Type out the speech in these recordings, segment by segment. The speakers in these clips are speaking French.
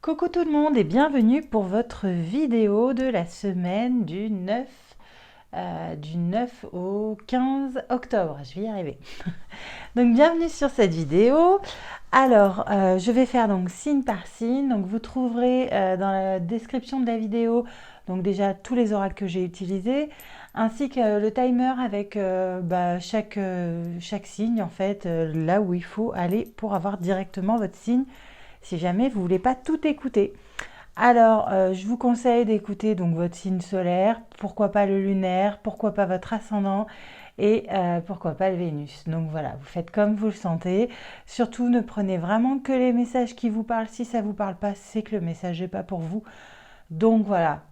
Coucou tout le monde et bienvenue pour votre vidéo de la semaine du 9 au 15 octobre. Je vais y arriver. Donc bienvenue sur cette vidéo. Alors, je vais faire donc signe par signe. Donc vous trouverez dans la description de la vidéo donc déjà tous les oracles que j'ai utilisés, ainsi que le timer avec chaque signe en fait, là où il faut aller pour avoir directement votre signe si jamais vous ne voulez pas tout écouter. Alors, je vous conseille d'écouter donc votre signe solaire, pourquoi pas le lunaire, pourquoi pas votre ascendant et pourquoi pas le Vénus. Donc voilà, vous faites comme vous le sentez. Surtout, ne prenez vraiment que les messages qui vous parlent. Si ça ne vous parle pas, c'est que le message n'est pas pour vous. Donc voilà,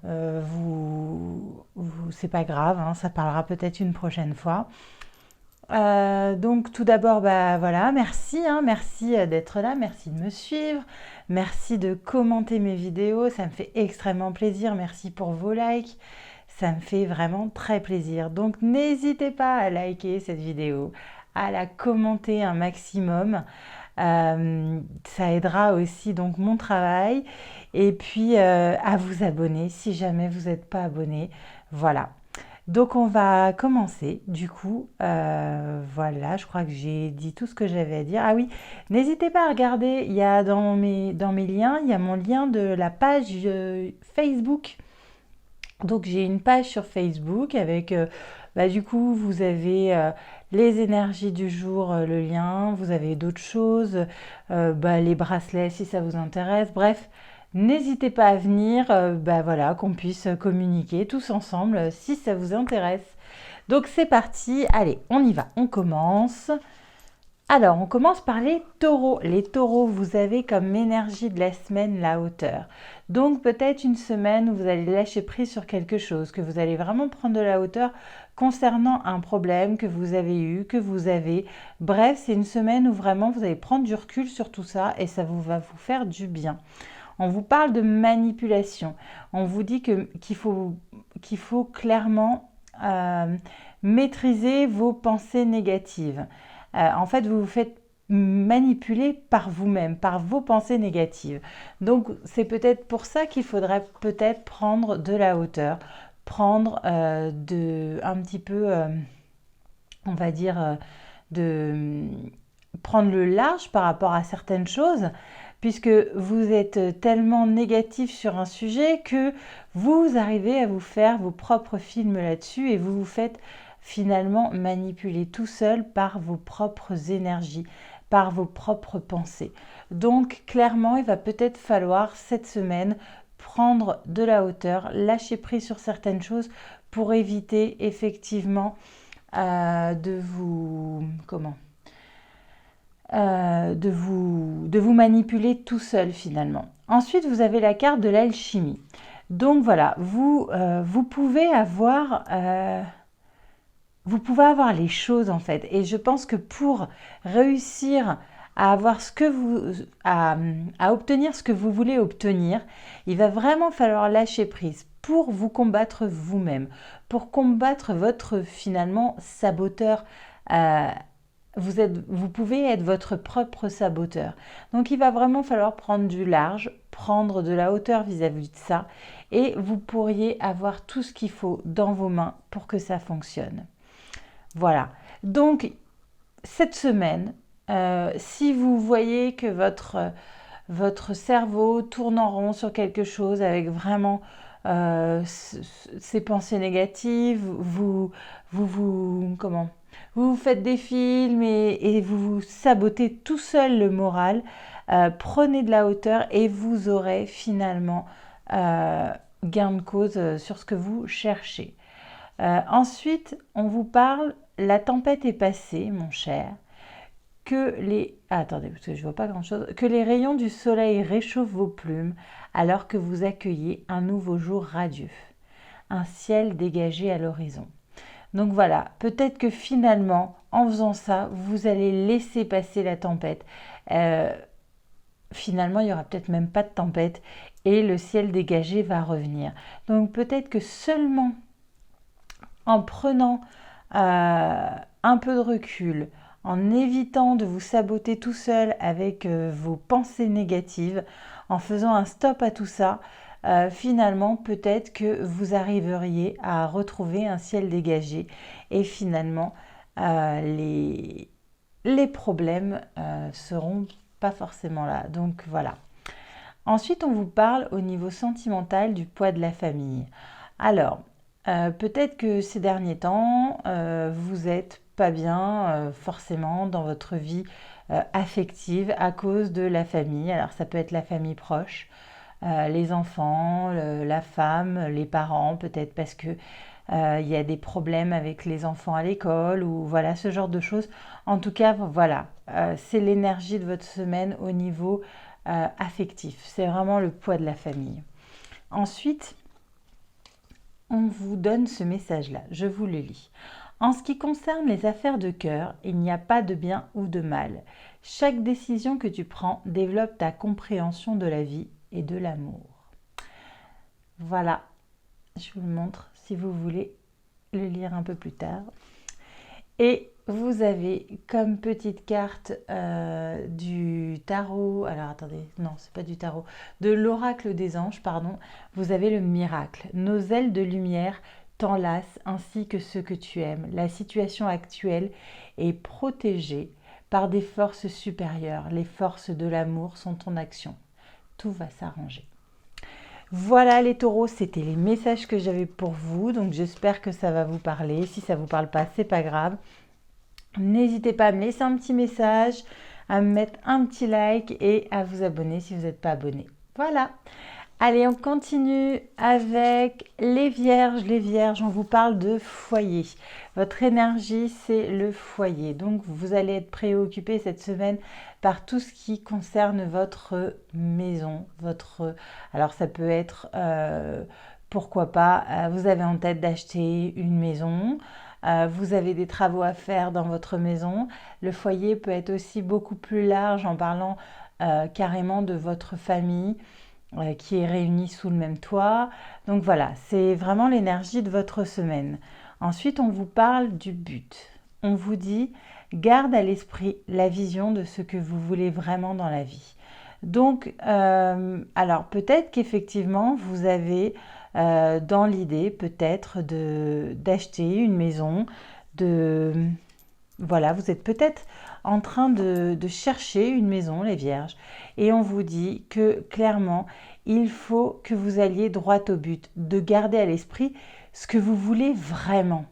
c'est pas grave, hein, ça parlera peut-être une prochaine fois. Donc tout d'abord, voilà, merci, hein, merci d'être là, merci de me suivre, merci de commenter mes vidéos, ça me fait extrêmement plaisir, merci pour vos likes, ça me fait vraiment très plaisir. Donc n'hésitez pas à liker cette vidéo, à la commenter un maximum, ça aidera aussi donc mon travail, et puis à vous abonner si jamais vous n'êtes pas abonné, voilà. Donc on va commencer du coup, voilà, je crois que j'ai dit tout ce que j'avais à dire. Ah oui, n'hésitez pas à regarder, il y a dans mes liens, il y a mon lien de la page Facebook. Donc j'ai une page sur Facebook avec, du coup vous avez les énergies du jour, le lien, vous avez d'autres choses, les bracelets si ça vous intéresse, bref. N'hésitez pas à venir, voilà, qu'on puisse communiquer tous ensemble si ça vous intéresse. Donc c'est parti, allez, on y va, on commence. Alors, on commence par les taureaux. Les taureaux, vous avez comme énergie de la semaine la hauteur. Donc peut-être une semaine où vous allez lâcher prise sur quelque chose, que vous allez vraiment prendre de la hauteur concernant un problème que vous avez eu, que vous avez. Bref, c'est une semaine où vraiment vous allez prendre du recul sur tout ça et ça va vous faire du bien. On vous parle de manipulation. On vous dit qu'il faut clairement maîtriser vos pensées négatives. En fait, vous vous faites manipuler par vous-même, par vos pensées négatives. Donc, c'est peut-être pour ça qu'il faudrait peut-être prendre de la hauteur, prendre un petit peu, on va dire, de prendre le large par rapport à certaines choses, puisque vous êtes tellement négatif sur un sujet que vous arrivez à vous faire vos propres films là-dessus et vous vous faites finalement manipuler tout seul par vos propres énergies, par vos propres pensées. Donc clairement, il va peut-être falloir cette semaine prendre de la hauteur, lâcher prise sur certaines choses pour éviter effectivement de vous manipuler tout seul finalement. Ensuite, vous avez la carte de l'alchimie. Donc voilà, vous pouvez avoir les choses en fait. Et je pense que pour réussir à avoir à obtenir ce que vous voulez obtenir, il va vraiment falloir lâcher prise pour vous combattre vous-même, pour combattre votre finalement saboteur. Vous pouvez être votre propre saboteur. Donc il va vraiment falloir prendre du large, prendre de la hauteur vis-à-vis de ça, et vous pourriez avoir tout ce qu'il faut dans vos mains pour que ça fonctionne. Voilà. Donc cette semaine, si vous voyez que votre cerveau tourne en rond sur quelque chose avec vraiment ces pensées négatives, vous vous faites des films et vous vous sabotez tout seul le moral, prenez de la hauteur et vous aurez finalement gain de cause sur ce que vous cherchez. Ensuite, on vous parle, la tempête est passée, mon cher, attendez, parce que je vois pas grand-chose, que les rayons du soleil réchauffent vos plumes alors que vous accueillez un nouveau jour radieux, un ciel dégagé à l'horizon. Donc voilà, peut-être que finalement, en faisant ça, vous allez laisser passer la tempête. Finalement, il n'y aura peut-être même pas de tempête et le ciel dégagé va revenir. Donc peut-être que seulement en prenant un peu de recul, en évitant de vous saboter tout seul avec vos pensées négatives, en faisant un stop à tout ça, finalement, peut-être que vous arriveriez à retrouver un ciel dégagé et finalement, les problèmes seront pas forcément là. Donc voilà. Ensuite, on vous parle au niveau sentimental du poids de la famille. Alors, peut-être que ces derniers temps, vous n'êtes pas bien forcément dans votre vie affective à cause de la famille. Alors, ça peut être la famille proche, les enfants, la femme, les parents, peut-être parce que il y a des problèmes avec les enfants à l'école ou voilà ce genre de choses. En tout cas, voilà, c'est l'énergie de votre semaine au niveau affectif. C'est vraiment le poids de la famille. Ensuite, on vous donne ce message-là. Je vous le lis. En ce qui concerne les affaires de cœur, il n'y a pas de bien ou de mal. Chaque décision que tu prends développe ta compréhension de la vie et de l'amour. Voilà, je vous le montre si vous voulez le lire un peu plus tard. Et vous avez comme petite carte du tarot, alors attendez, non, c'est pas du tarot, de l'oracle des anges, pardon, vous avez le miracle. Nos ailes de lumière t'enlacent ainsi que ceux que tu aimes. La situation actuelle est protégée par des forces supérieures. Les forces de l'amour sont en action. Tout va s'arranger. Voilà les taureaux, c'était les messages que j'avais pour vous, donc j'espère que ça va vous parler. Si ça ne vous parle pas, c'est pas grave. N'hésitez pas à me laisser un petit message, à me mettre un petit like et à vous abonner si vous n'êtes pas abonné. Voilà. Allez, on continue avec les vierges. Les vierges, on vous parle de foyer. Votre énergie, c'est le foyer. Donc, vous allez être préoccupé cette semaine par tout ce qui concerne votre maison. Alors, ça peut être, pourquoi pas, vous avez en tête d'acheter une maison. Vous avez des travaux à faire dans votre maison. Le foyer peut être aussi beaucoup plus large en parlant carrément de votre famille qui est réunie sous le même toit. Donc voilà, c'est vraiment l'énergie de votre semaine. Ensuite, on vous parle du but. On vous dit, garde à l'esprit la vision de ce que vous voulez vraiment dans la vie. Donc, alors peut-être qu'effectivement, vous avez dans l'idée peut-être d'acheter une maison, voilà, vous êtes peut-être en train de chercher une maison, les vierges, et on vous dit que clairement, il faut que vous alliez droit au but, de garder à l'esprit ce que vous voulez vraiment.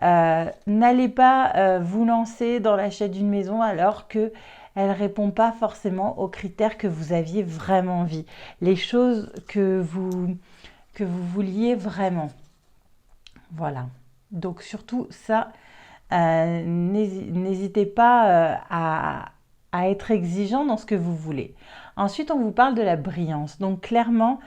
N'allez pas vous lancer dans l'achat d'une maison alors que elle ne répond pas forcément aux critères que vous aviez vraiment envie, les choses que vous vouliez vraiment. Voilà. Donc surtout ça, n'hésitez pas à être exigeant dans ce que vous voulez. Ensuite, on vous parle de la brillance. Donc clairement,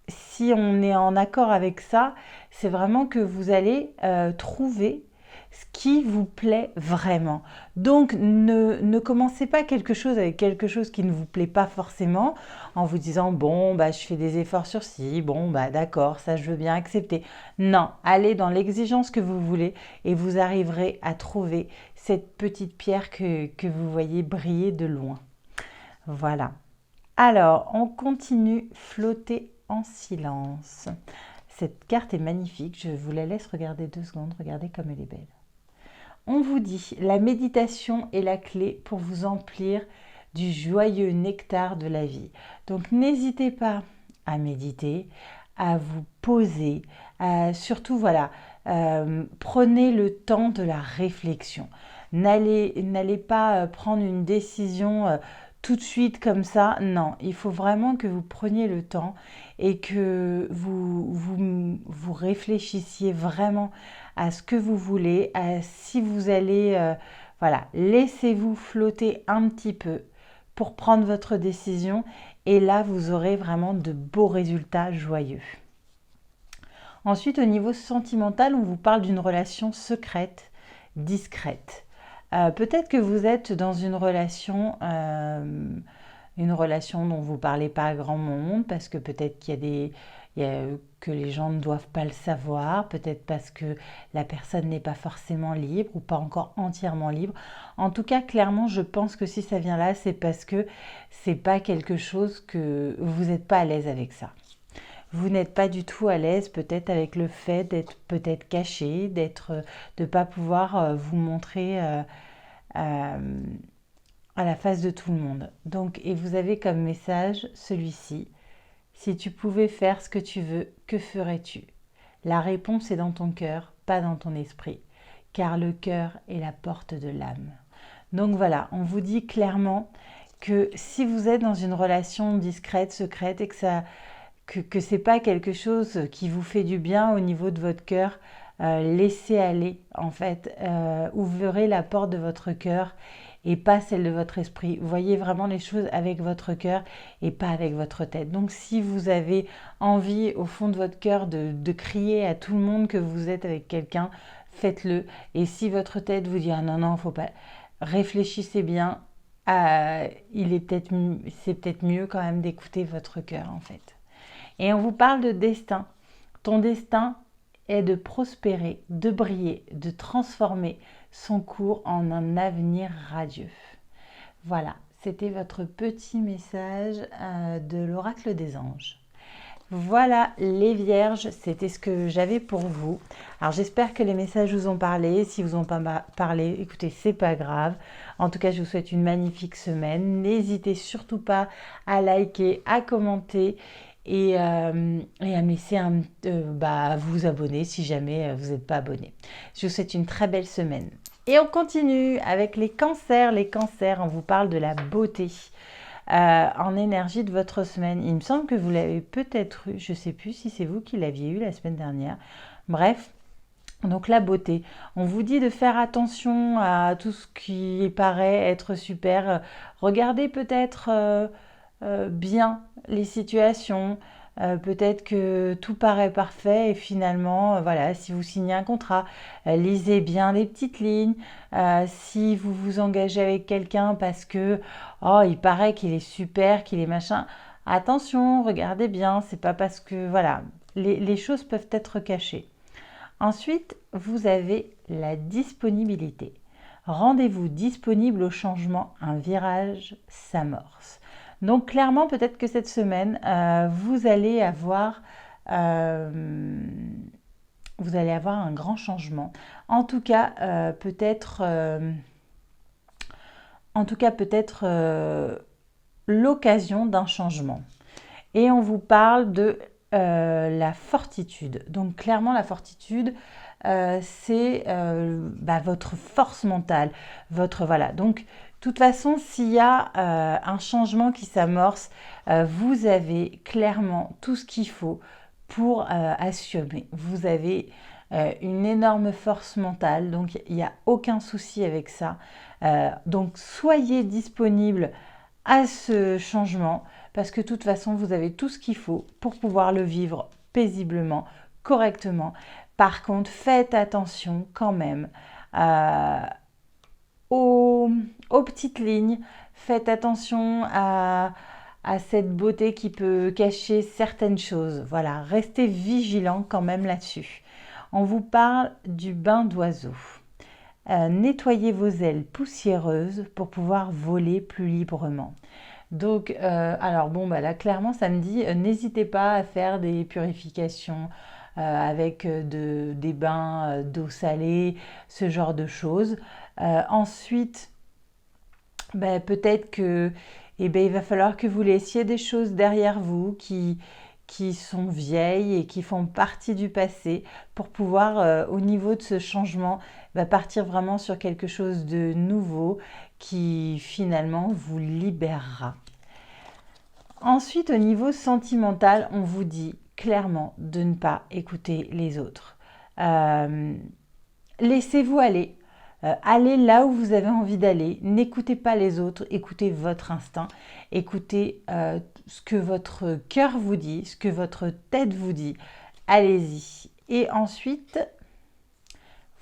si on est en accord avec ça, c'est vraiment que vous allez trouver ce qui vous plaît vraiment. Donc, ne commencez pas quelque chose avec quelque chose qui ne vous plaît pas forcément en vous disant « bon, bah, je fais des efforts sur ci, bon, bah, d'accord, ça je veux bien accepter ». Non, allez dans l'exigence que vous voulez et vous arriverez à trouver cette petite pierre que vous voyez briller de loin. Voilà. Alors, on continue, flotter en silence. Cette carte est magnifique, je vous la laisse regarder 2 secondes, regardez comme elle est belle. On vous dit, la méditation est la clé pour vous emplir du joyeux nectar de la vie. Donc n'hésitez pas à méditer, à vous poser, surtout voilà, prenez le temps de la réflexion. N'allez pas prendre une décision tout de suite comme ça. Non, il faut vraiment que vous preniez le temps et que vous réfléchissiez vraiment à ce que vous voulez, si vous allez, voilà, laissez-vous flotter un petit peu pour prendre votre décision et là, vous aurez vraiment de beaux résultats joyeux. Ensuite, au niveau sentimental, on vous parle d'une relation secrète, discrète. Peut-être que vous êtes dans une relation dont vous ne parlez pas à grand monde parce que peut-être qu'il que les gens ne doivent pas le savoir, peut-être parce que la personne n'est pas forcément libre ou pas encore entièrement libre. En tout cas, clairement, je pense que si ça vient là, c'est parce que c'est pas quelque chose que vous n'êtes pas à l'aise avec ça. Vous n'êtes pas du tout à l'aise peut-être avec le fait d'être peut-être caché, de pas pouvoir vous montrer euh, à la face de tout le monde. Donc, et vous avez comme message celui-ci. Si tu pouvais faire ce que tu veux, que ferais-tu? La réponse est dans ton cœur, pas dans ton esprit, car le cœur est la porte de l'âme. Donc voilà, on vous dit clairement que si vous êtes dans une relation discrète, secrète, et que c'est pas quelque chose qui vous fait du bien au niveau de votre cœur, laissez aller en fait, ouvrez la porte de votre cœur et pas celle de votre esprit. Voyez vraiment les choses avec votre cœur et pas avec votre tête. Donc si vous avez envie au fond de votre cœur de crier à tout le monde que vous êtes avec quelqu'un, faites-le. Et si votre tête vous dit ah non non, faut pas, réfléchissez bien. C'est peut-être mieux quand même d'écouter votre cœur en fait. Et on vous parle de destin. Ton destin est de prospérer, de briller, de transformer son cours en un avenir radieux. Voilà, c'était votre petit message de l'oracle des anges. Voilà les vierges, c'était ce que j'avais pour vous. Alors j'espère que les messages vous ont parlé. Si vous n'ont pas parlé, écoutez, c'est pas grave. En tout cas, je vous souhaite une magnifique semaine. N'hésitez surtout pas à liker, à commenter et à me laisser vous abonner si jamais vous n'êtes pas abonné. Je vous souhaite une très belle semaine. Et on continue avec les cancers. Les cancers, on vous parle de la beauté. En énergie de votre semaine. Il me semble que vous l'avez peut-être eu, je ne sais plus si c'est vous qui l'aviez eu la semaine dernière. Bref, donc la beauté. On vous dit de faire attention à tout ce qui paraît être super. Regardez peut-être bien les situations. Peut-être que tout paraît parfait et finalement, voilà, si vous signez un contrat, lisez bien les petites lignes. Si vous vous engagez avec quelqu'un parce que, oh, il paraît qu'il est super, qu'il est machin, attention, regardez bien, c'est pas parce que, voilà, les choses peuvent être cachées. Ensuite, vous avez la disponibilité. Rendez-vous disponible au changement, un virage s'amorce. Donc clairement, peut-être que cette semaine, vous allez avoir un grand changement. En tout cas, peut-être l'occasion d'un changement. Et on vous parle de la fortitude. Donc clairement, la fortitude, c'est votre force mentale, voilà. Donc, de toute façon, s'il y a un changement qui s'amorce, vous avez clairement tout ce qu'il faut pour assumer. Vous avez une énorme force mentale, donc il n'y a aucun souci avec ça. Donc, soyez disponible à ce changement parce que de toute façon, vous avez tout ce qu'il faut pour pouvoir le vivre paisiblement, correctement. Par contre, faites attention quand même aux petites lignes. Faites attention à cette beauté qui peut cacher certaines choses. Voilà, restez vigilant quand même là-dessus. On vous parle du bain d'oiseau. Nettoyez vos ailes poussiéreuses pour pouvoir voler plus librement. Donc, alors bon, là, clairement, ça me dit, n'hésitez pas à faire des purifications avec des bains d'eau salée, ce genre de choses. Ensuite, peut-être que il va falloir que vous laissiez des choses derrière vous qui sont vieilles et qui font partie du passé pour pouvoir, au niveau de ce changement, partir vraiment sur quelque chose de nouveau qui finalement vous libérera. Ensuite, au niveau sentimental, on vous dit clairement de ne pas écouter les autres. Laissez-vous aller. Allez là où vous avez envie d'aller. N'écoutez pas les autres. Écoutez votre instinct. Écoutez ce que votre cœur vous dit, ce que votre tête vous dit. Allez-y. Et ensuite,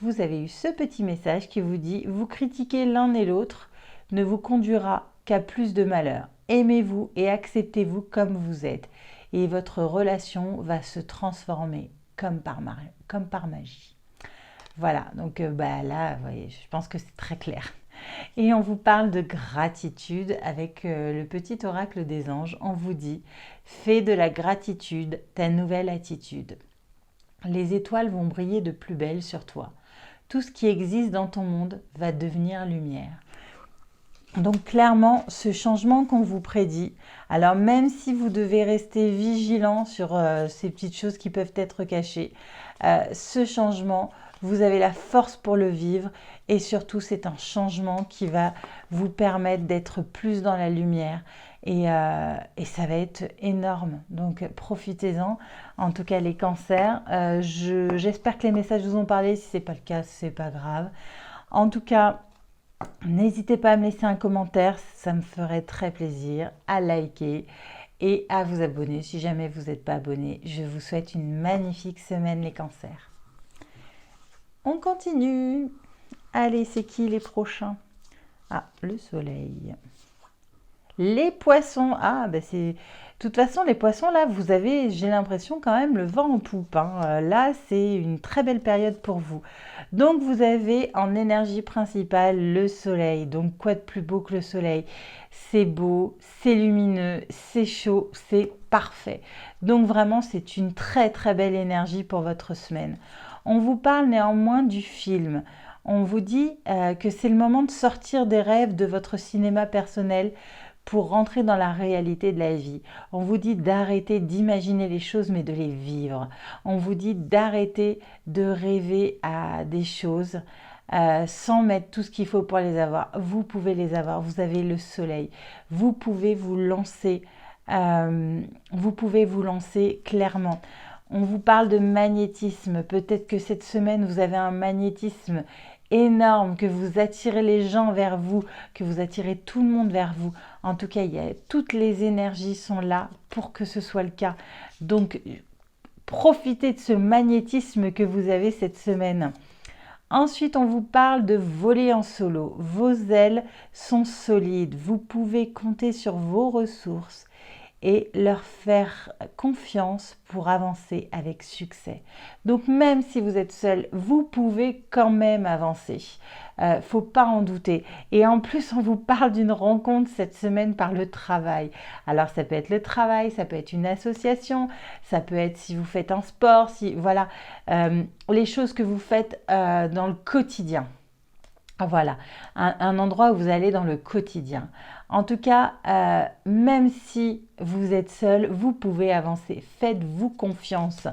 vous avez eu ce petit message qui vous dit « Vous critiquez l'un et l'autre ne vous conduira qu'à plus de malheur. Aimez-vous et acceptez-vous comme vous êtes. et votre relation va se transformer comme par magie. Voilà, donc là, vous voyez, je pense que c'est très clair. Et on vous parle de gratitude avec le petit oracle des anges. On vous dit, fais de la gratitude ta nouvelle attitude. Les étoiles vont briller de plus belle sur toi. Tout ce qui existe dans ton monde va devenir lumière. Donc clairement, ce changement qu'on vous prédit, alors même si vous devez rester vigilant sur ces petites choses qui peuvent être cachées, ce changement, vous avez la force pour le vivre et surtout c'est un changement qui va vous permettre d'être plus dans la lumière et ça va être énorme. Donc profitez-en, en tout cas les cancers. J'espère que les messages vous ont parlé, si ce n'est pas le cas, ce n'est pas grave. En tout cas, n'hésitez pas à me laisser un commentaire, ça me ferait très plaisir, à liker et à vous abonner si jamais vous n'êtes pas abonné. Je vous souhaite une magnifique semaine les cancers. On continue. Allez, c'est qui les prochains? Ah, le soleil. Les poissons. Ah, c'est... De toute façon, les poissons, là, vous avez, j'ai l'impression, quand même, le vent en poupe. Là, c'est une très belle période pour vous. Donc, vous avez en énergie principale le soleil. Donc, quoi de plus beau que le soleil? C'est beau, c'est lumineux, c'est chaud, c'est parfait. Donc, vraiment, c'est une très, très belle énergie pour votre semaine. On vous parle néanmoins du film. On vous dit que c'est le moment de sortir des rêves de votre cinéma personnel pour rentrer dans la réalité de la vie. On vous dit d'arrêter d'imaginer les choses mais de les vivre. On vous dit d'arrêter de rêver à des choses sans mettre tout ce qu'il faut pour les avoir. Vous pouvez les avoir, vous avez le soleil. Vous pouvez vous lancer, clairement. On vous parle de magnétisme. Peut-être que cette semaine, vous avez un magnétisme énorme, que vous attirez les gens vers vous, que vous attirez tout le monde vers vous. En tout cas, toutes les énergies sont là pour que ce soit le cas. Donc, profitez de ce magnétisme que vous avez cette semaine. Ensuite, on vous parle de voler en solo. Vos ailes sont solides. Vous pouvez compter sur vos ressources et leur faire confiance pour avancer avec succès. Donc même si vous êtes seul, vous pouvez quand même avancer. Faut pas en douter. Et en plus, on vous parle d'une rencontre cette semaine par le travail. Alors ça peut être le travail, ça peut être une association, ça peut être si vous faites un sport, voilà, les choses que vous faites dans le quotidien. Voilà, un endroit où vous allez dans le quotidien. En tout cas, même si vous êtes seul, vous pouvez avancer. Faites-vous confiance.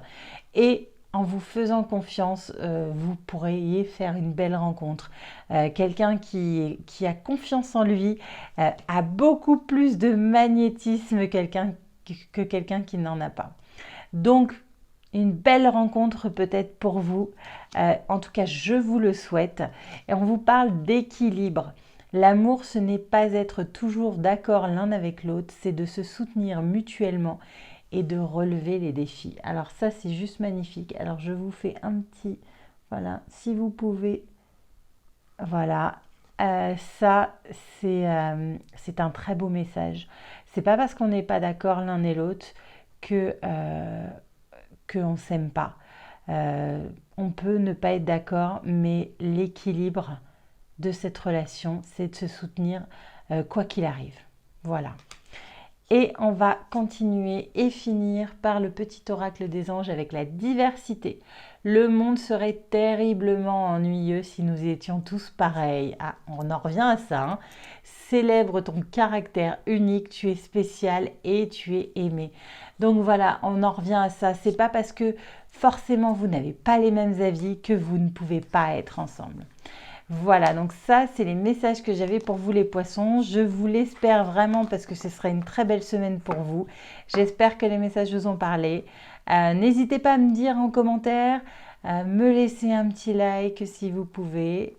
Et en vous faisant confiance, vous pourriez faire une belle rencontre. Quelqu'un qui a confiance en lui a beaucoup plus de magnétisme que quelqu'un qui n'en a pas. Donc, une belle rencontre peut-être pour vous. En tout cas, je vous le souhaite. Et on vous parle d'équilibre. L'amour, ce n'est pas être toujours d'accord l'un avec l'autre, c'est de se soutenir mutuellement et de relever les défis. Alors ça, c'est juste magnifique. Alors je vous fais un petit... Voilà, si vous pouvez... Voilà, ça, c'est un très beau message. C'est pas parce qu'on n'est pas d'accord l'un et l'autre qu'on ne s'aime pas. On peut ne pas être d'accord, mais l'équilibre de cette relation, c'est de se soutenir quoi qu'il arrive. Voilà. Et on va continuer et finir par le petit oracle des anges avec la diversité. Le monde serait terriblement ennuyeux si nous étions tous pareils. Ah, on en revient à ça. Hein. Célèbre ton caractère unique, tu es spécial et tu es aimé. Donc voilà, on en revient à ça. C'est pas parce que forcément vous n'avez pas les mêmes avis que vous ne pouvez pas être ensemble. Voilà, donc ça, c'est les messages que j'avais pour vous les poissons. Je vous l'espère vraiment parce que ce sera une très belle semaine pour vous. J'espère que les messages vous ont parlé. N'hésitez pas à me dire en commentaire, me laisser un petit like si vous pouvez.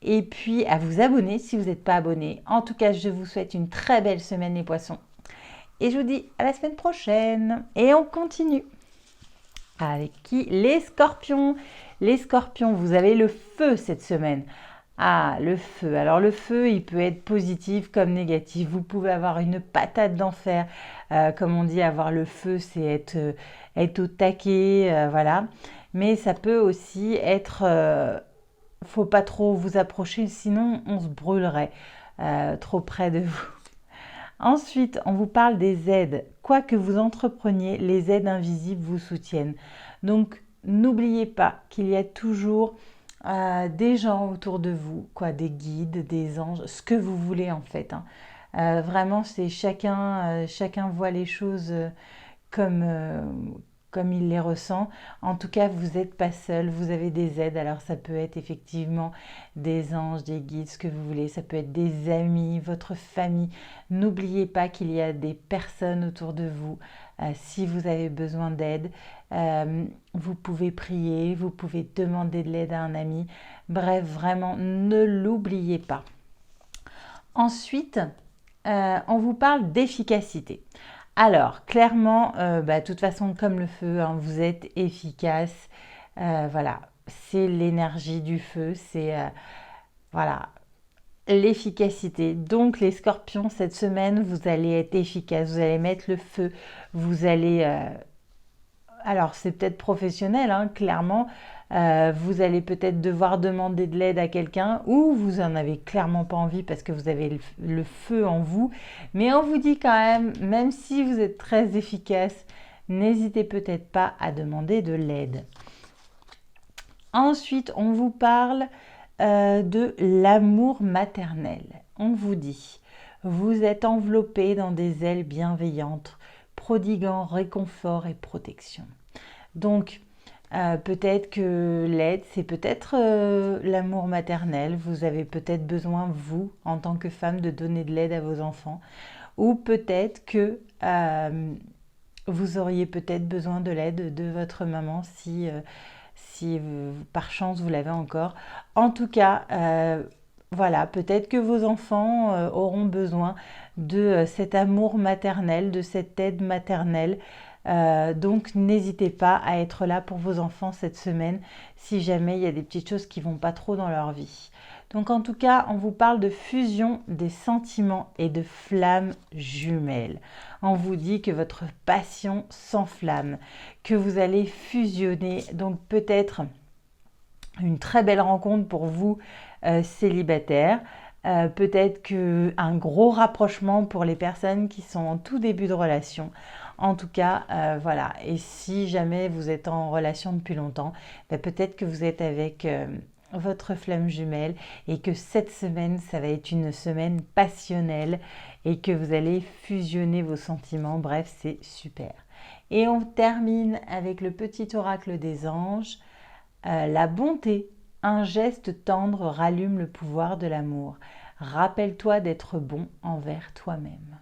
Et puis à vous abonner si vous n'êtes pas abonné. En tout cas, je vous souhaite une très belle semaine les poissons. Et je vous dis à la semaine prochaine. Et on continue. Avec qui? Les scorpions. Les scorpions, vous avez le feu cette semaine. Ah, le feu. Alors le feu, il peut être positif comme négatif. Vous pouvez avoir une patate d'enfer. Comme on dit, avoir le feu, c'est être au taquet, voilà. Mais ça peut aussi être... faut pas trop vous approcher, sinon on se brûlerait trop près de vous. Ensuite, on vous parle des aides. Quoi que vous entrepreniez, les aides invisibles vous soutiennent. Donc, n'oubliez pas qu'il y a toujours des gens autour de vous, quoi, des guides, des anges, ce que vous voulez en fait, hein. Vraiment, c'est chacun voit les choses comme, comme il les ressent. En tout cas, vous n'êtes pas seul, vous avez des aides. Alors ça peut être effectivement des anges, des guides, ce que vous voulez. Ça peut être des amis, votre famille. N'oubliez pas qu'il y a des personnes autour de vous. Si vous avez besoin d'aide, vous pouvez prier, vous pouvez demander de l'aide à un ami. Bref, vraiment, ne l'oubliez pas. Ensuite, on vous parle d'efficacité. Alors, clairement, de toute façon, comme le feu, hein, vous êtes efficace. Voilà, c'est l'énergie du feu, c'est voilà, l'efficacité. Donc, les scorpions, cette semaine, vous allez être efficace, vous allez mettre le feu, vous allez alors, c'est peut-être professionnel, hein, clairement. Vous allez peut-être devoir demander de l'aide à quelqu'un ou vous en avez clairement pas envie parce que vous avez le feu en vous. Mais on vous dit quand même si vous êtes très efficace, n'hésitez peut-être pas à demander de l'aide. Ensuite, on vous parle de l'amour maternel. On vous dit, vous êtes enveloppé dans des ailes bienveillantes, prodiguant réconfort et protection. Donc, peut-être que l'aide, c'est peut-être l'amour maternel. Vous avez peut-être besoin, vous, en tant que femme, de donner de l'aide à vos enfants. Ou peut-être que vous auriez peut-être besoin de l'aide de votre maman si par chance vous l'avez encore. En tout cas, voilà, peut-être que vos enfants auront besoin de cet amour maternel, de cette aide maternelle. Donc n'hésitez pas à être là pour vos enfants cette semaine si jamais il y a des petites choses qui vont pas trop dans leur vie. Donc en tout cas, on vous parle de fusion des sentiments et de flammes jumelles. On vous dit que votre passion s'enflamme, que vous allez fusionner. Donc peut-être une très belle rencontre pour vous célibataires. Peut-être qu'un gros rapprochement pour les personnes qui sont en tout début de relation. En tout cas, voilà. Et si jamais vous êtes en relation depuis longtemps, peut-être que vous êtes avec votre flamme jumelle et que cette semaine, ça va être une semaine passionnelle et que vous allez fusionner vos sentiments. Bref, c'est super. Et on termine avec le petit oracle des anges. La bonté, un geste tendre rallume le pouvoir de l'amour. Rappelle-toi d'être bon envers toi-même.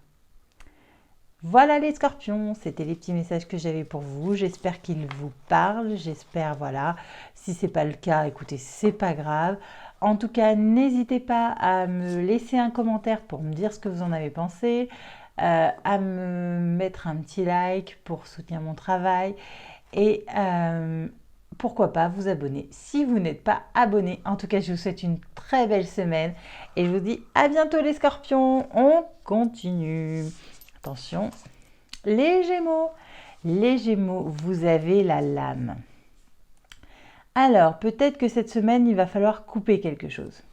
Voilà les scorpions, c'était les petits messages que j'avais pour vous. J'espère qu'ils vous parlent. J'espère, voilà. Si ce n'est pas le cas, écoutez, c'est pas grave. En tout cas, n'hésitez pas à me laisser un commentaire pour me dire ce que vous en avez pensé, à me mettre un petit like pour soutenir mon travail et pourquoi pas vous abonner si vous n'êtes pas abonné. En tout cas, je vous souhaite une très belle semaine et je vous dis à bientôt les scorpions. On continue. Attention, les Gémeaux. Les Gémeaux, vous avez la lame. Alors, peut-être que cette semaine, il va falloir couper quelque chose.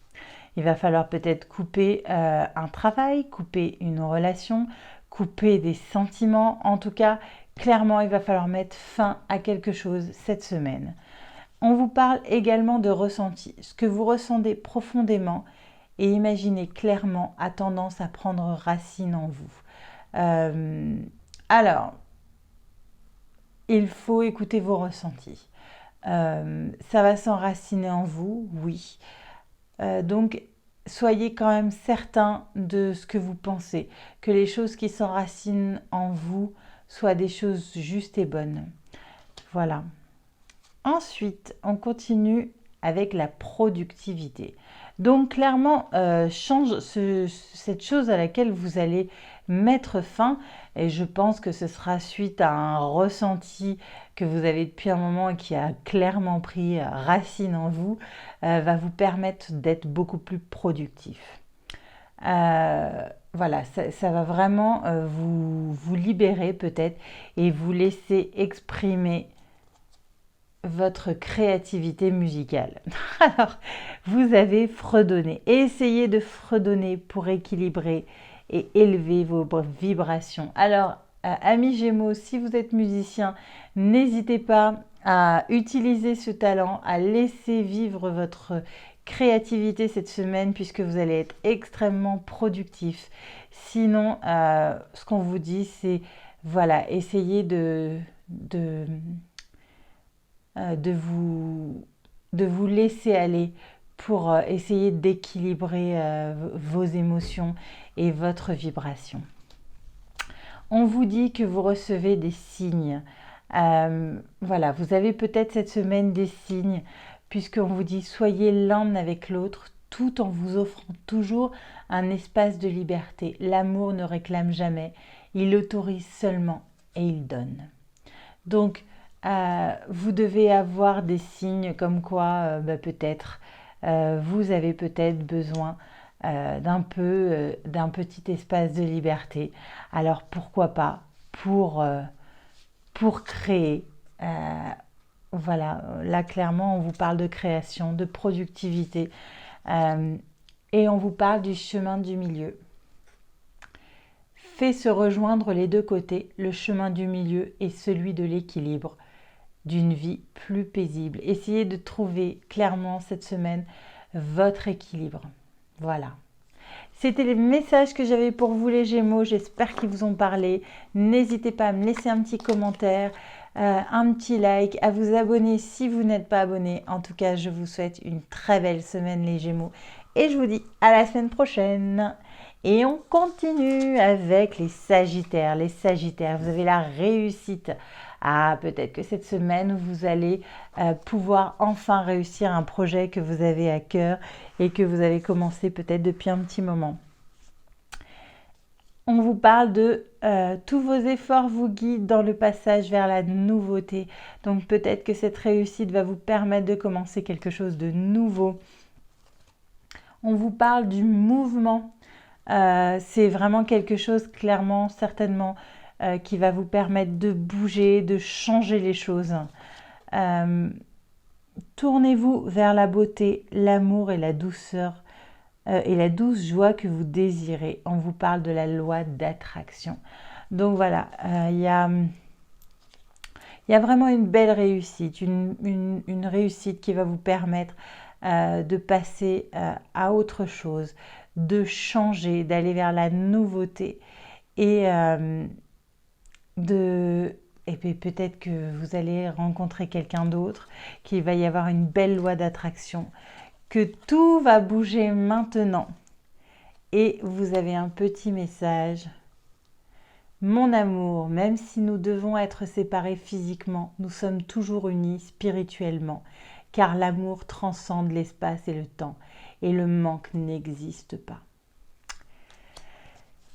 Il va falloir peut-être couper un travail, couper une relation, couper des sentiments. En tout cas, clairement, il va falloir mettre fin à quelque chose cette semaine. On vous parle également de ressenti. Ce que vous ressentez profondément et imaginez clairement a tendance à prendre racine en vous. Alors, il faut écouter vos ressentis. Ça va s'enraciner en vous, oui. Donc, soyez quand même certain de ce que vous pensez, que les choses qui s'enracinent en vous soient des choses justes et bonnes. Voilà. Ensuite, on continue avec la productivité. Donc clairement, change cette chose à laquelle vous allez mettre fin, et je pense que ce sera suite à un ressenti que vous avez depuis un moment et qui a clairement pris racine en vous, va vous permettre d'être beaucoup plus productif. Voilà, ça va vraiment vous libérer peut-être et vous laisser exprimer votre créativité musicale. Alors, vous avez fredonné. Essayez de fredonner pour équilibrer et élever vos vibrations. Alors, amis Gémeaux, si vous êtes musicien, n'hésitez pas à utiliser ce talent, à laisser vivre votre créativité cette semaine puisque vous allez être extrêmement productif. Sinon, ce qu'on vous dit, c'est voilà, essayez de vous laisser aller pour essayer d'équilibrer vos émotions et votre vibration. On vous dit que vous recevez des signes. Voilà, vous avez peut-être cette semaine des signes, puisqu'on vous dit soyez l'un avec l'autre, tout en vous offrant toujours un espace de liberté. L'amour ne réclame jamais, il autorise seulement et il donne. Donc, vous devez avoir des signes comme quoi peut-être vous avez peut-être besoin d'un petit espace de liberté. Alors pourquoi pas pour créer. Voilà, là clairement on vous parle de création, de productivité et on vous parle du chemin du milieu. Fait se rejoindre les deux côtés, le chemin du milieu et celui de l'équilibre, d'une vie plus paisible. Essayez de trouver clairement cette semaine votre équilibre. Voilà. C'était les messages que j'avais pour vous les Gémeaux. J'espère qu'ils vous ont parlé. N'hésitez pas à me laisser un petit commentaire, un petit like, à vous abonner si vous n'êtes pas abonné. En tout cas, je vous souhaite une très belle semaine les Gémeaux. Et je vous dis à la semaine prochaine. Et on continue avec les Sagittaires. Les Sagittaires, vous avez la réussite. Ah, peut-être que cette semaine, vous allez pouvoir enfin réussir un projet que vous avez à cœur et que vous avez commencé peut-être depuis un petit moment. On vous parle de tous vos efforts vous guident dans le passage vers la nouveauté. Donc peut-être que cette réussite va vous permettre de commencer quelque chose de nouveau. On vous parle du mouvement. C'est vraiment quelque chose clairement, certainement, qui va vous permettre de bouger, de changer les choses. Tournez-vous vers la beauté, l'amour et la douceur et la douce joie que vous désirez. On vous parle de la loi d'attraction. Donc voilà, il y a vraiment une belle réussite, une réussite qui va vous permettre de passer à autre chose, de changer, d'aller vers la nouveauté et puis peut-être que vous allez rencontrer quelqu'un d'autre, qu'il va y avoir une belle loi d'attraction, que tout va bouger maintenant. Et vous avez un petit message. Mon amour, même si nous devons être séparés physiquement, nous sommes toujours unis spirituellement, car l'amour transcende l'espace et le temps, et le manque n'existe pas.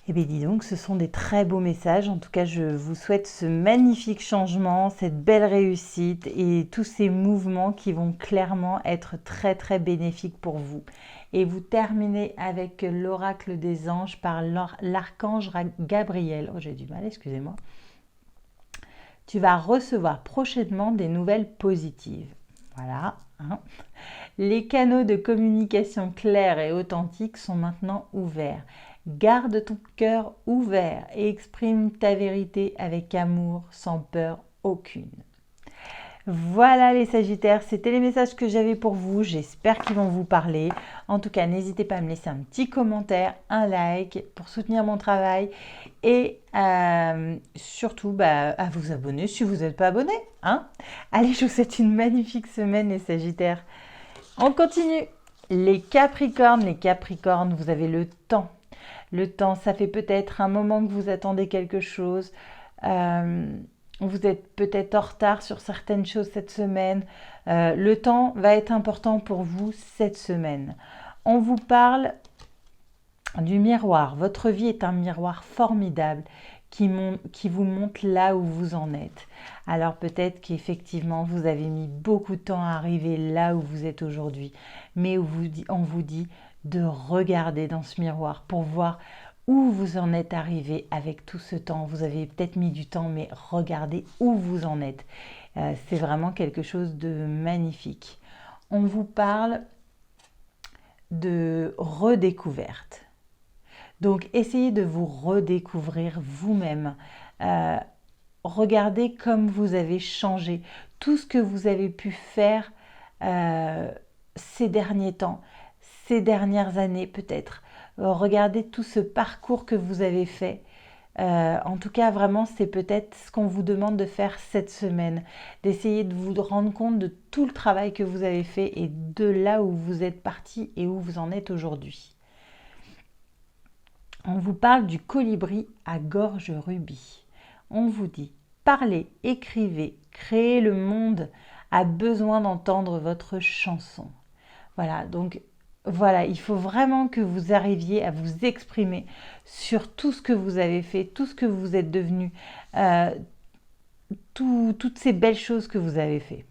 Eh bien dis donc, ce sont des très beaux messages. En tout cas, je vous souhaite ce magnifique changement, cette belle réussite et tous ces mouvements qui vont clairement être très très bénéfiques pour vous. Et vous terminez avec l'oracle des anges par l'archange Gabriel. Oh, j'ai du mal, excusez-moi. Tu vas recevoir prochainement des nouvelles positives. Voilà. Hein. Les canaux de communication clairs et authentiques sont maintenant ouverts. Garde ton cœur ouvert et exprime ta vérité avec amour, sans peur aucune. Voilà les Sagittaires, c'était les messages que j'avais pour vous. J'espère qu'ils vont vous parler. En tout cas, n'hésitez pas à me laisser un petit commentaire, un like pour soutenir mon travail et surtout à vous abonner si vous n'êtes pas abonné. Hein. Allez, je vous souhaite une magnifique semaine les Sagittaires. On continue. Les Capricornes, vous avez le temps. Le temps, ça fait peut-être un moment que vous attendez quelque chose. Vous êtes peut-être en retard sur certaines choses cette semaine. Le temps va être important pour vous cette semaine. On vous parle du miroir. Votre vie est un miroir formidable qui vous montre là où vous en êtes. Alors peut-être qu'effectivement, vous avez mis beaucoup de temps à arriver là où vous êtes aujourd'hui. Mais on vous dit de regarder dans ce miroir pour voir où vous en êtes arrivé avec tout ce temps. Vous avez peut-être mis du temps, mais regardez où vous en êtes. C'est vraiment quelque chose de magnifique. On vous parle de redécouverte. Donc, essayez de vous redécouvrir vous-même. Regardez comme vous avez changé, tout ce que vous avez pu faire ces derniers temps, ces dernières années peut-être. Regardez tout ce parcours que vous avez fait. En tout cas, vraiment, c'est peut-être ce qu'on vous demande de faire cette semaine, d'essayer de vous rendre compte de tout le travail que vous avez fait et de là où vous êtes parti et où vous en êtes aujourd'hui. On vous parle du colibri à gorge rubis. On vous dit, parlez, écrivez, créez, le monde a besoin d'entendre votre chanson. Voilà, donc voilà, il faut vraiment que vous arriviez à vous exprimer sur tout ce que vous avez fait, tout ce que vous êtes devenu, toutes ces belles choses que vous avez fait.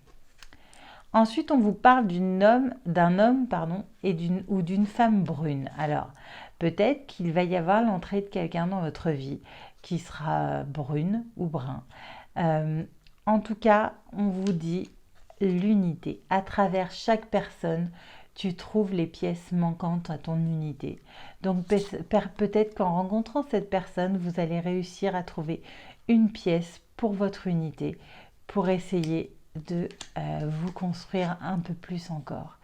Ensuite, on vous parle d'un homme et d'une femme brune. Alors, peut-être qu'il va y avoir l'entrée de quelqu'un dans votre vie qui sera brune ou brun. En tout cas, on vous dit l'unité. À travers chaque personne, tu trouves les pièces manquantes à ton unité. Donc peut-être qu'en rencontrant cette personne, vous allez réussir à trouver une pièce pour votre unité, pour essayer de vous construire un peu plus encore.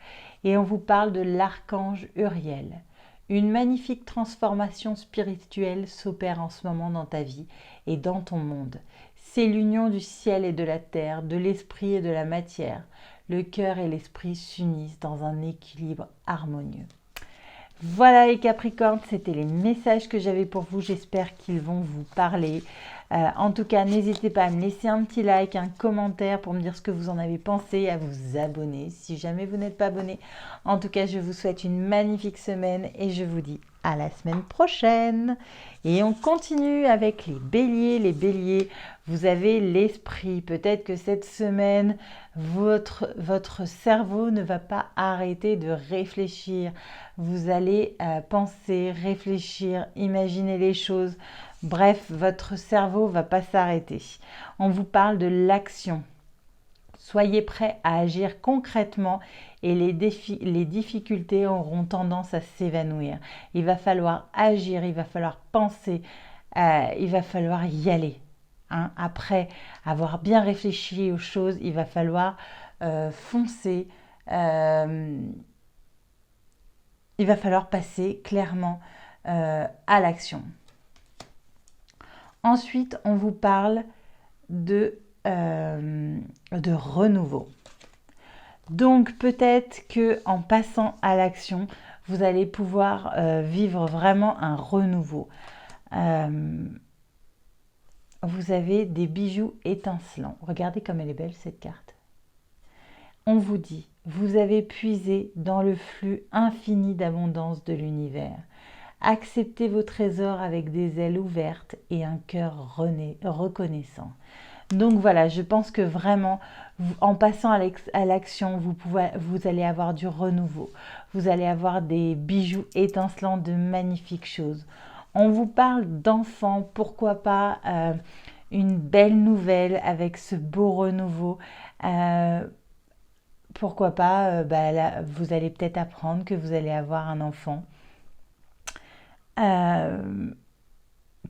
Et on vous parle de l'archange Uriel. Une magnifique transformation spirituelle s'opère en ce moment dans ta vie et dans ton monde. C'est l'union du ciel et de la terre, de l'esprit et de la matière. Le cœur et l'esprit s'unissent dans un équilibre harmonieux. Voilà les Capricornes, c'était les messages que j'avais pour vous. J'espère qu'ils vont vous parler. En tout cas, n'hésitez pas à me laisser un petit like, un commentaire pour me dire ce que vous en avez pensé, à vous abonner si jamais vous n'êtes pas abonné. En tout cas, je vous souhaite une magnifique semaine et je vous dis à la semaine prochaine. Et on continue avec les béliers. Les béliers, vous avez l'esprit. Peut-être que cette semaine, votre cerveau ne va pas arrêter de réfléchir. Vous allez penser, réfléchir, imaginer les choses. Bref, votre cerveau ne va pas s'arrêter. On vous parle de l'action. Soyez prêts à agir concrètement et les difficultés auront tendance à s'évanouir. Il va falloir agir, il va falloir penser, il va falloir y aller. Après avoir bien réfléchi aux choses, il va falloir foncer. Il va falloir passer clairement à l'action. Ensuite, on vous parle de renouveau. Donc peut-être qu'en passant à l'action, vous allez pouvoir vivre vraiment un renouveau. Vous avez des bijoux étincelants. Regardez comme elle est belle cette carte. On vous dit, vous avez puisé dans le flux infini d'abondance de l'univers. Acceptez vos trésors avec des ailes ouvertes et un cœur reconnaissant. Donc voilà, je pense que vraiment, en passant à l'action, vous allez avoir du renouveau. Vous allez avoir des bijoux étincelants de magnifiques choses. On vous parle d'enfants, pourquoi pas une belle nouvelle avec ce beau renouveau. Pourquoi pas, là, vous allez peut-être apprendre que vous allez avoir un enfant.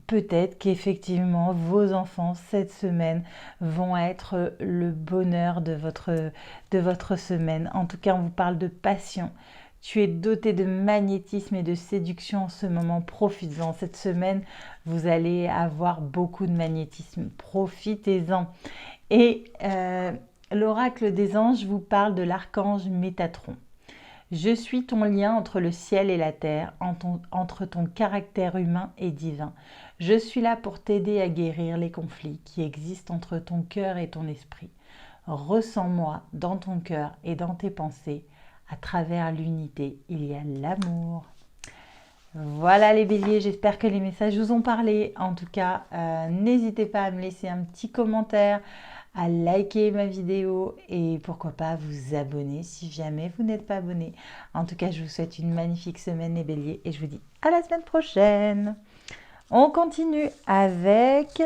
Peut-être qu'effectivement vos enfants cette semaine vont être le bonheur de votre semaine. En tout cas, on vous parle de passion. Tu es doté de magnétisme et de séduction en ce moment. Profites-en. Cette semaine, vous allez avoir beaucoup de magnétisme. Profitez-en. Et l'oracle des anges vous parle de l'archange Métatron. Je suis ton lien entre le ciel et la terre, entre ton caractère humain et divin. Je suis là pour t'aider à guérir les conflits qui existent entre ton cœur et ton esprit. Ressens-moi dans ton cœur et dans tes pensées. À travers l'unité, il y a l'amour. Voilà les béliers, j'espère que les messages vous ont parlé. En tout cas, n'hésitez pas à me laisser un petit commentaire, à liker ma vidéo et pourquoi pas vous abonner si jamais vous n'êtes pas abonné. En tout cas, je vous souhaite une magnifique semaine les béliers et je vous dis à la semaine prochaine. On continue avec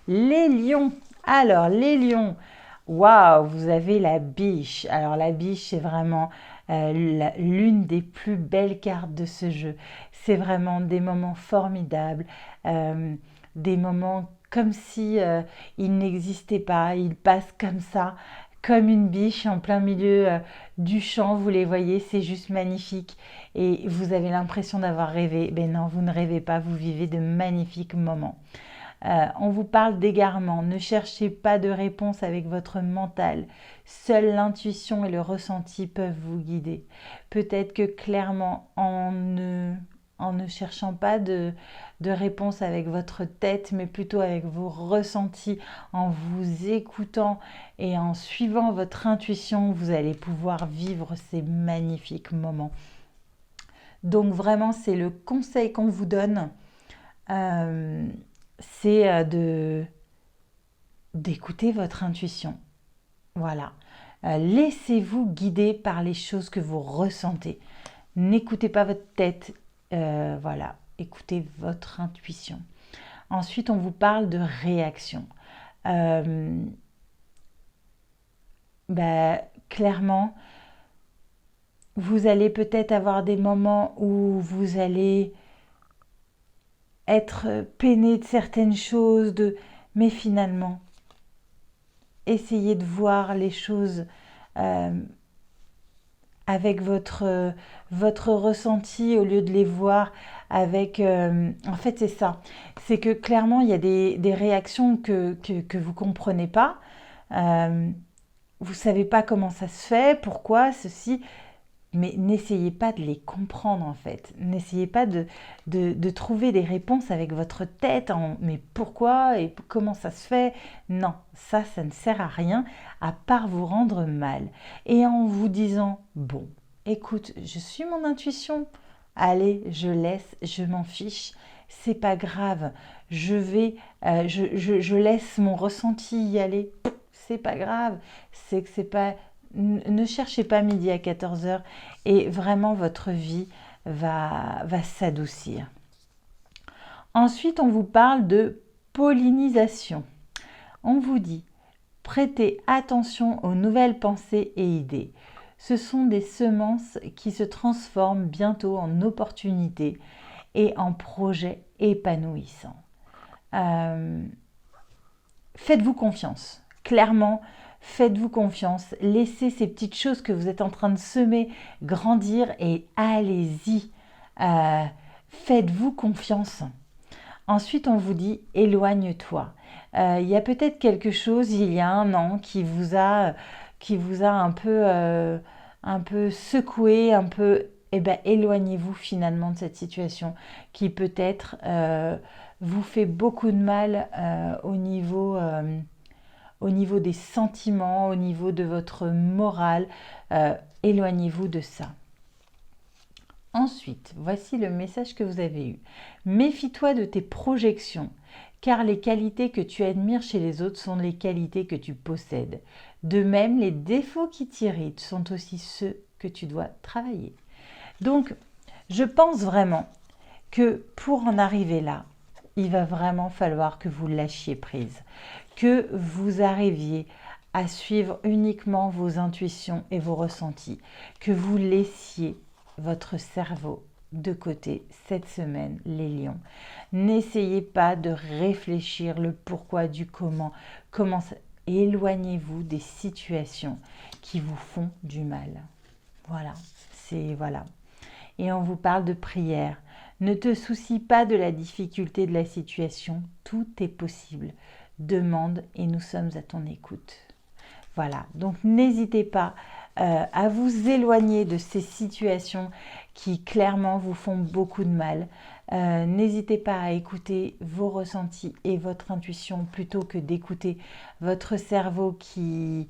les lions. Alors, les lions, waouh, vous avez la biche. Alors, la biche, c'est vraiment l'une des plus belles cartes de ce jeu. C'est vraiment des moments formidables, des moments comme si ils n'existaient pas, ils passent comme ça, comme une biche en plein milieu du champ, vous les voyez, c'est juste magnifique. Et vous avez l'impression d'avoir rêvé. Ben non, vous ne rêvez pas, vous vivez de magnifiques moments. On vous parle d'égarement. Ne cherchez pas de réponse avec votre mental. Seule l'intuition et le ressenti peuvent vous guider. Peut-être que clairement, en ne cherchant pas de réponse avec votre tête, mais plutôt avec vos ressentis, en vous écoutant et en suivant votre intuition, vous allez pouvoir vivre ces magnifiques moments. Donc vraiment, c'est le conseil qu'on vous donne. C'est d'écouter votre intuition. Voilà. Laissez-vous guider par les choses que vous ressentez. N'écoutez pas votre tête. Voilà. Écoutez votre intuition. Ensuite, on vous parle de réaction. Clairement, vous allez peut-être avoir des moments où vous allez être peiné de certaines choses, mais finalement, essayez de voir les choses avec votre ressenti au lieu de les voir avec... en fait, c'est ça. C'est que clairement, il y a des réactions que vous ne comprenez pas. Vous ne savez pas comment ça se fait, pourquoi, ceci... Mais n'essayez pas de les comprendre en fait. N'essayez pas de trouver des réponses avec votre tête mais pourquoi et comment ça se fait. Non, ça ne sert à rien à part vous rendre mal. Et en vous disant, bon, écoute, je suis mon intuition. Allez, je laisse, je m'en fiche. C'est pas grave. Je laisse mon ressenti y aller. C'est pas grave. C'est que c'est pas... Ne cherchez pas midi à 14h et vraiment votre vie va s'adoucir. Ensuite, on vous parle de pollinisation. On vous dit, prêtez attention aux nouvelles pensées et idées. Ce sont des semences qui se transforment bientôt en opportunités et en projets épanouissants. Faites-vous confiance. Clairement, faites-vous confiance, laissez ces petites choses que vous êtes en train de semer grandir et allez-y. Faites-vous confiance. Ensuite, on vous dit éloigne-toi. Il y a peut-être quelque chose il y a un an qui vous a un peu secoué, un peu... éloignez-vous finalement de cette situation qui peut-être vous fait beaucoup de mal au niveau des sentiments, au niveau de votre morale. Éloignez-vous de ça. Ensuite, voici le message que vous avez eu. Méfie-toi de tes projections, car les qualités que tu admires chez les autres sont les qualités que tu possèdes. De même, les défauts qui t'irritent sont aussi ceux que tu dois travailler. Donc, je pense vraiment que pour en arriver là, il va vraiment falloir que vous lâchiez prise, que vous arriviez à suivre uniquement vos intuitions et vos ressentis, que vous laissiez votre cerveau de côté cette semaine, les lions. N'essayez pas de réfléchir le pourquoi du comment. Éloignez-vous des situations qui vous font du mal. Voilà, voilà. Et on vous parle de prière. Ne te soucie pas de la difficulté de la situation, tout est possible. Demande et nous sommes à ton écoute. Voilà, donc n'hésitez pas à vous éloigner de ces situations qui clairement vous font beaucoup de mal. N'hésitez pas à écouter vos ressentis et votre intuition plutôt que d'écouter votre cerveau qui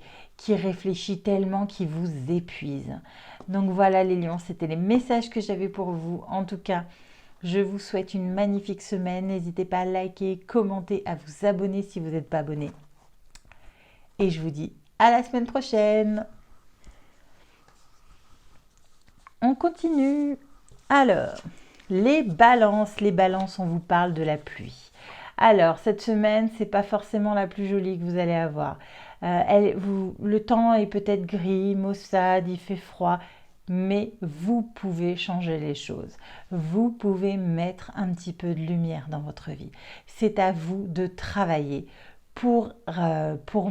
réfléchit tellement, qui vous épuise. Donc voilà les lions, c'était les messages que j'avais pour vous. En tout cas, je vous souhaite une magnifique semaine. N'hésitez pas à liker, commenter, à vous abonner si vous n'êtes pas abonné. Et je vous dis à la semaine prochaine. On continue. Alors, les balances, on vous parle de la pluie. Alors, cette semaine, c'est pas forcément la plus jolie que vous allez avoir. Le temps est peut-être gris, maussade, il fait froid, mais vous pouvez changer les choses. Vous pouvez mettre un petit peu de lumière dans votre vie. C'est à vous de travailler pour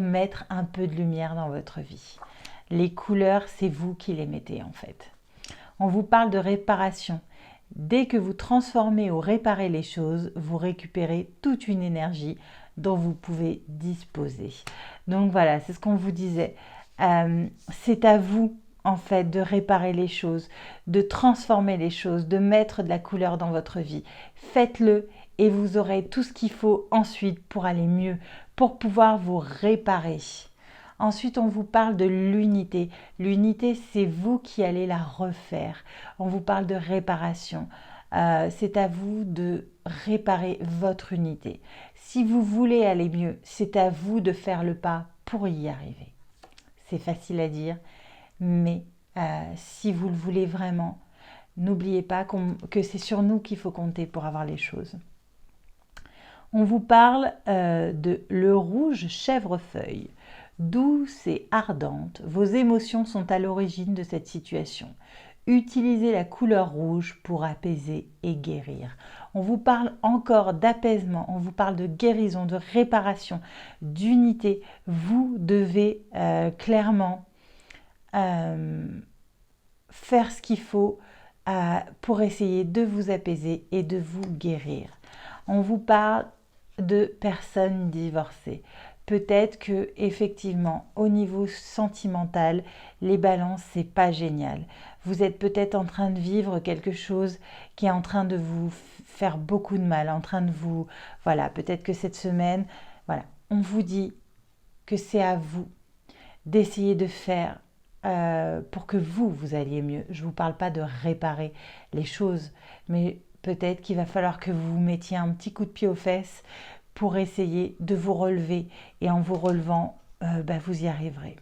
mettre un peu de lumière dans votre vie. Les couleurs, c'est vous qui les mettez en fait. On vous parle de réparation. Dès que vous transformez ou réparez les choses, vous récupérez toute une énergie dont vous pouvez disposer. Donc voilà, c'est ce qu'on vous disait. C'est à vous en fait de réparer les choses, de transformer les choses, de mettre de la couleur dans votre vie. Faites-le et vous aurez tout ce qu'il faut ensuite pour aller mieux, pour pouvoir vous réparer. Ensuite, on vous parle de l'unité. L'unité, c'est vous qui allez la refaire. On vous parle de réparation. C'est à vous de réparer votre unité. Si vous voulez aller mieux, c'est à vous de faire le pas pour y arriver. C'est facile à dire, mais si vous le voulez vraiment, n'oubliez pas que c'est sur nous qu'il faut compter pour avoir les choses. On vous parle de le rouge chèvrefeuille. Douce et ardente, vos émotions sont à l'origine de cette situation. Utilisez la couleur rouge pour apaiser et guérir. On vous parle encore d'apaisement, on vous parle de guérison, de réparation, d'unité. Vous devez clairement faire ce qu'il faut pour essayer de vous apaiser et de vous guérir. On vous parle de personnes divorcées. Peut-être que effectivement, au niveau sentimental, les balances, c'est pas génial. Vous êtes peut-être en train de vivre quelque chose qui est en train de vous faire beaucoup de mal, en train de vous... Voilà, peut-être que cette semaine, voilà, on vous dit que c'est à vous d'essayer de faire pour que vous alliez mieux. Je ne vous parle pas de réparer les choses, mais peut-être qu'il va falloir que vous vous mettiez un petit coup de pied aux fesses pour essayer de vous relever. Et en vous relevant, vous y arriverez.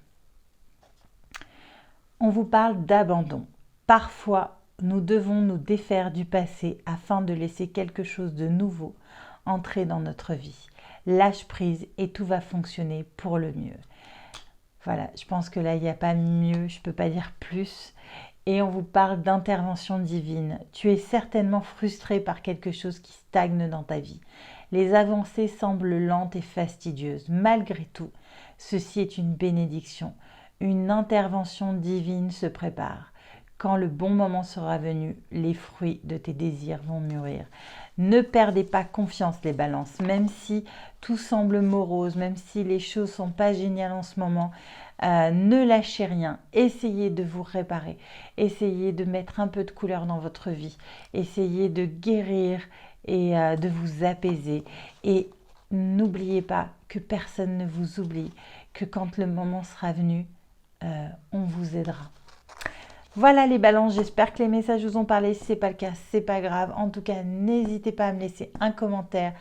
On vous parle d'abandon. Parfois, nous devons nous défaire du passé afin de laisser quelque chose de nouveau entrer dans notre vie. Lâche prise et tout va fonctionner pour le mieux. Voilà, je pense que là, il n'y a pas mieux, je ne peux pas dire plus. Et on vous parle d'intervention divine. Tu es certainement frustré par quelque chose qui stagne dans ta vie. Les avancées semblent lentes et fastidieuses. Malgré tout, ceci est une bénédiction. Une intervention divine se prépare. Quand le bon moment sera venu, les fruits de tes désirs vont mûrir. Ne perdez pas confiance les balances, même si tout semble morose, même si les choses ne sont pas géniales en ce moment. Ne lâchez rien, essayez de vous réparer, essayez de mettre un peu de couleur dans votre vie, essayez de guérir et de vous apaiser. Et n'oubliez pas que personne ne vous oublie, que quand le moment sera venu, on vous aidera. Voilà les balances, j'espère que les messages vous ont parlé. Si ce n'est pas le cas, c'est pas grave. En tout cas, n'hésitez pas à me laisser un commentaire,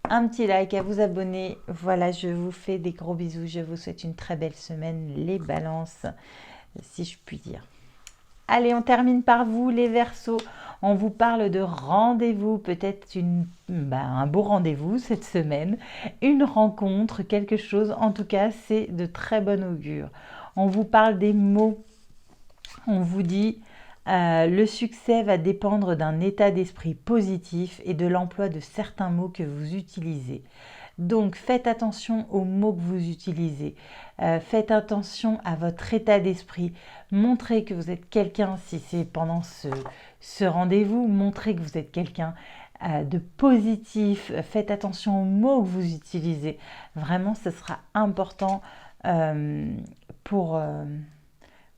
un petit like, à vous abonner. Voilà, je vous fais des gros bisous. Je vous souhaite une très belle semaine, les balances, si je puis dire. Allez, on termine par vous, les Verseaux. On vous parle de rendez-vous, peut-être un beau rendez-vous cette semaine, une rencontre, quelque chose. En tout cas, c'est de très bon augure. On vous parle des mots. On vous dit le succès va dépendre d'un état d'esprit positif et de l'emploi de certains mots que vous utilisez. Donc faites attention aux mots que vous utilisez, faites attention à votre état d'esprit, montrez que vous êtes quelqu'un, si c'est pendant ce rendez-vous, montrez que vous êtes quelqu'un de positif, faites attention aux mots que vous utilisez. Vraiment, ce sera important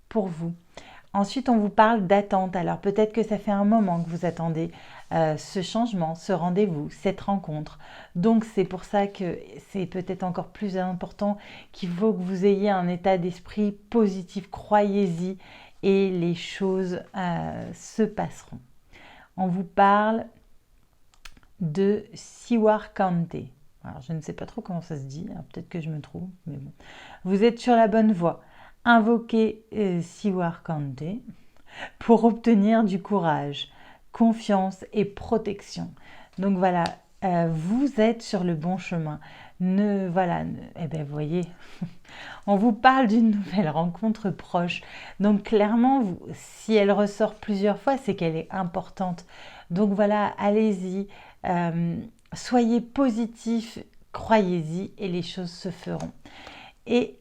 pour vous. Ensuite, on vous parle d'attente. Alors peut-être que ça fait un moment que vous attendez ce changement, ce rendez-vous, cette rencontre. Donc c'est pour ça que c'est peut-être encore plus important qu'il faut que vous ayez un état d'esprit positif. Croyez-y et les choses se passeront. On vous parle de Siwar Kante. Alors je ne sais pas trop comment ça se dit, peut-être que je me trompe, mais bon. Vous êtes sur la bonne voie. Invoquez Siwar Kante pour obtenir du courage, confiance et protection. Donc voilà, vous êtes sur le bon chemin. Eh bien vous voyez, on vous parle d'une nouvelle rencontre proche. Donc clairement, si elle ressort plusieurs fois, c'est qu'elle est importante. Donc voilà, allez-y, soyez positif, croyez-y et les choses se feront. Et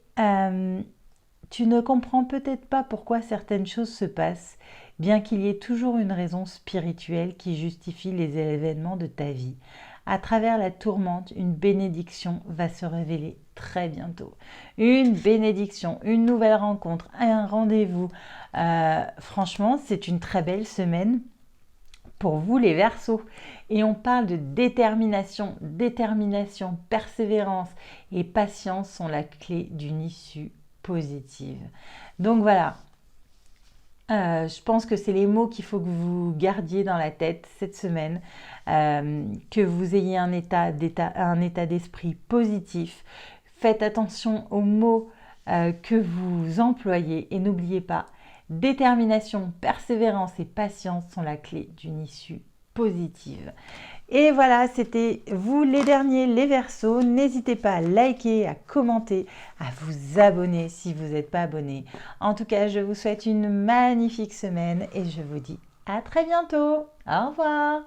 tu ne comprends peut-être pas pourquoi certaines choses se passent, bien qu'il y ait toujours une raison spirituelle qui justifie les événements de ta vie. À travers la tourmente, une bénédiction va se révéler très bientôt. Une bénédiction, une nouvelle rencontre, un rendez-vous. Franchement, c'est une très belle semaine pour vous les Verseaux. Et on parle de détermination. Détermination, persévérance et patience sont la clé d'une issue positive. Donc voilà, je pense que c'est les mots qu'il faut que vous gardiez dans la tête cette semaine, que vous ayez un état d'esprit positif. Faites attention aux mots que vous employez et n'oubliez pas, détermination, persévérance et patience sont la clé d'une issue positive. Et voilà, c'était vous les derniers, les Verseaux. N'hésitez pas à liker, à commenter, à vous abonner si vous n'êtes pas abonné. En tout cas, je vous souhaite une magnifique semaine et je vous dis à très bientôt. Au revoir.